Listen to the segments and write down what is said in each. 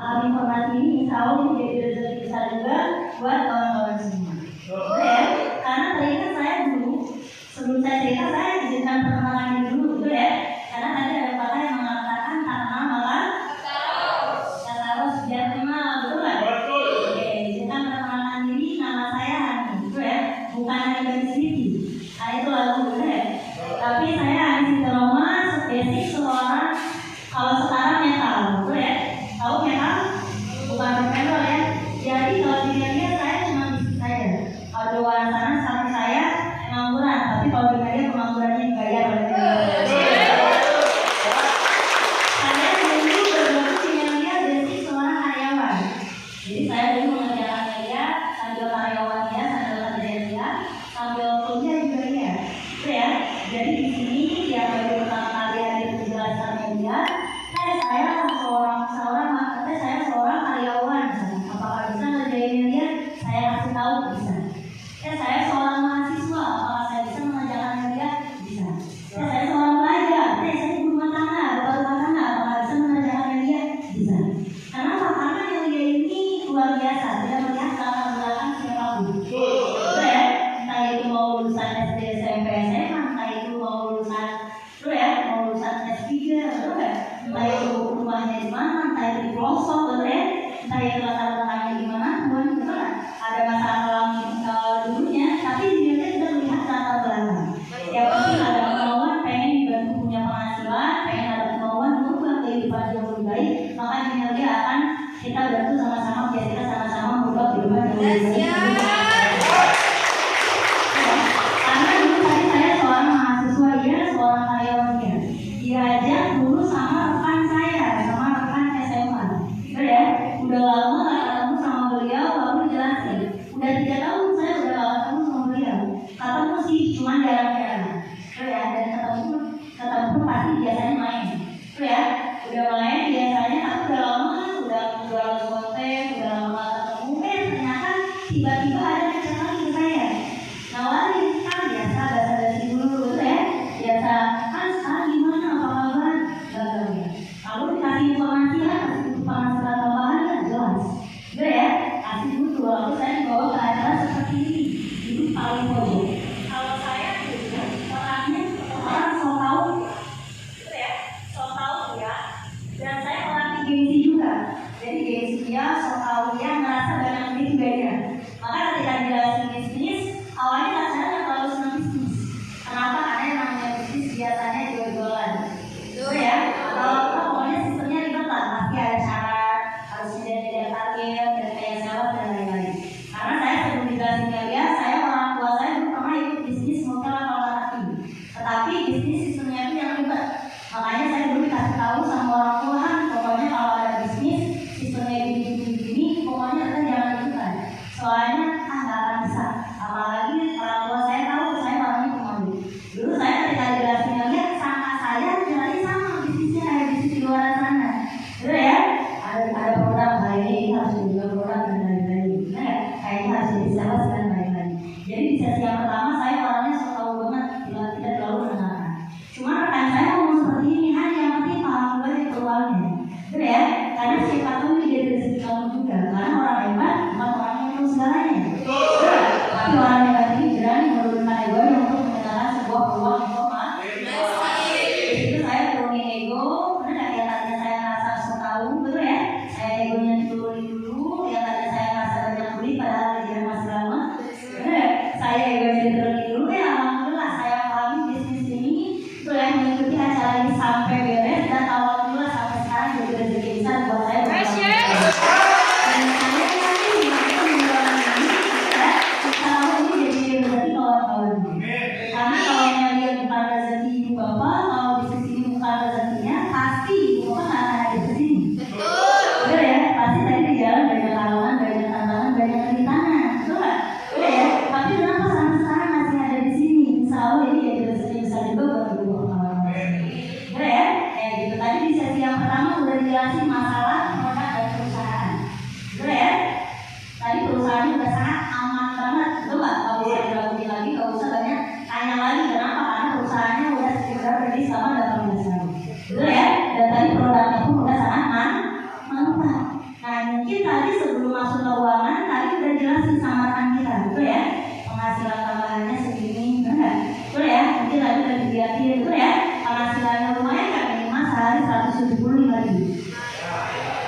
informasi ini insya Allah menjadi rezeki besar juga buat kawan-kawan semua. Ya, karena tadi kan saya dulu sebelum saya cerita saya izinkan perkenalan dulu, betul ya? Karena tadi ada kata yang mengatakan tak kenal maka tak harus biar kenal, betul nggak? Betul. Oke, izinkan perkenalan diri, nama saya Hani, betul ya? Bukan Hani dari Siti. Nah itu lagu, betul ya? Tapi saya Hani Sinteroma, basic seorang kalau sekarang metal, betul ya? Tahu metal? Bukan metal ya. Jadi kalau dilihat saya cuma bisnis saja. Kalau di luar sana sampai saya pengangguran, tapi kalau di media penganggurannya dibayar oleh negara. Saya dulu bergabung dengan dia basic seorang karyawan. Jadi saya dulu mengerjakan media sambil karyawan dia, sambil kerja dia, sambil kuliah juga dia. Itu ya. Jadi di sini dia baru pertama kali ada penjelasan media. Saya seorang karyawan. Apakah bisa ngerjain media? Saya kasih tahu bisa. Saya seorang mahasiswa. Apakah saya bisa mengerjakan media? Bisa. Saya seorang pelajar. Saya ibu rumah tangga, bapak rumah tangga. Apakah bisa mengerjakan media? Bisa. Kenapa? Karena media ini luar biasa. Tidak melihat latar belakang siapapun. Betul ya? Entah itu mau lulusan SD, SMP, SMA, entah itu mau lulusan mau lulusan S3, betul ya? Entah itu rumahnya di mana, entah itu di pelosok, betul ya? Entah itu latar belakangnya gimana, betul ya? Ada masalah dulunya, tapi dia tidak melihat latar belakang. Yang penting ada kemauan, pengen dibantu punya penghasilan, pengen ada kemauan merubah kehidupan yang lebih baik, maka dia akan kita bantu sama-sama biar kita sama-sama merubah kehidupan yang lebih baik. Karena dulu tadi saya seorang mahasiswa, dia seorang karyawan dia. Diajak dulu sama rekan saya, sama rekan SMA. Betul ya? Udah lama gak ketemu sama beliau, lalu dijelasin. Udah 3 tahun saya udah gak ketemu sama beliau. Ketemu sih, cuman jarang-jarang. Betul ya? Dan ketemu pasti biasanya main. Betul ya? Udah main biasanya, tapi udah lama, udah konten, udah lama ketemu. Ternyata tiba-tiba ada yang lagi ke saya. Nawarin, kan biasa basa-basi dulu, betul ya? Biasa, kan sekarang gimana, apa kabar? Gagal ya. Lalu dikasih informasi lah, kasih penghasilan tambahan kan jelas. Betul ya? Kasih butuh, lalu saya dibawa ke acara seperti ini. Itu paling pojok. Kalau saya juga orangnya orang so tau, betul ya? So tau ya. Dan saya orangnya gengsi juga. Jadi gengsi dia, so tau dia, ngerasa banyak duit juga dia. Maka ketika dijelasin bisnis, awalnya rasanya terlalu senang bisnis. Kenapa? Karena yang namanya bisnis biasanya jual-jualan. Betul ya? Kalau pokoknya sistemnya ribet lah, pasti ada syarat, harus tidak target, dan kayak syarat dan lain-lain. Karena saya sebelum dijelasin dia, saya orang tua saya belum pernah ikut bisnis motor atau laki. Tetapi bisnis sistemnya itu yang ribet. Makanya saya dulu dikasih tahu sama orang tua, pokoknya kalau ada bisnis sistemnya gini mungkin tadi sebelum masuk ke ruangan tadi udah jelasin sama rekan kita, betul ya? Penghasilan tambahannya segini, betul nggak? Betul ya? Mungkin tadi udah dilihatin, betul ya? Penghasilannya lumayan kan, minimal sehari 175.000.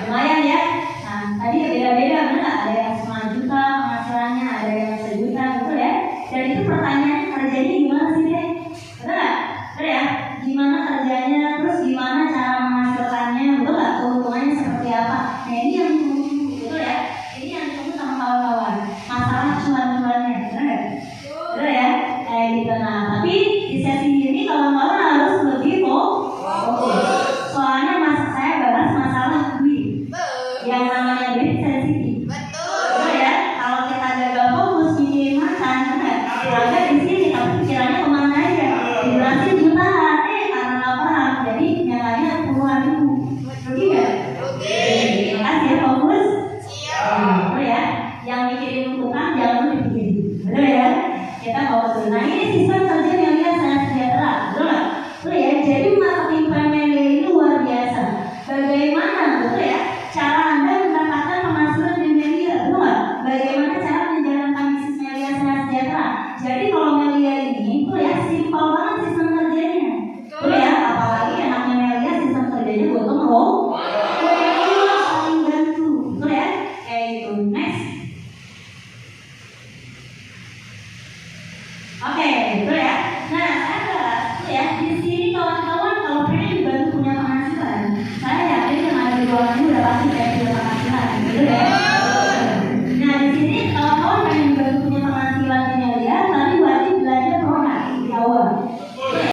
Lumayan ya? Nah, tadi beda-beda, benar? Ada yang 5 juta penghasilannya, ada yang 1 juta, betul ya? Dan itu pertanyaannya kerjanya gimana sih deh? Betul nggak? Betul ya? Gimana kerjanya? Terus gimana cara menghasilkannya? Betul nggak? Keuntungannya seperti apa? Nah ini yang ditunggu, betul ya? Ini yang ditunggu sama kawan-kawan. Masalah cuan-cuannya, betul nggak? Betul ya? Kayak gitu. Nah, tapi di sesi ini kawan-kawan harus lebih fokus. Soalnya saya bahas masalah duit. Yang namanya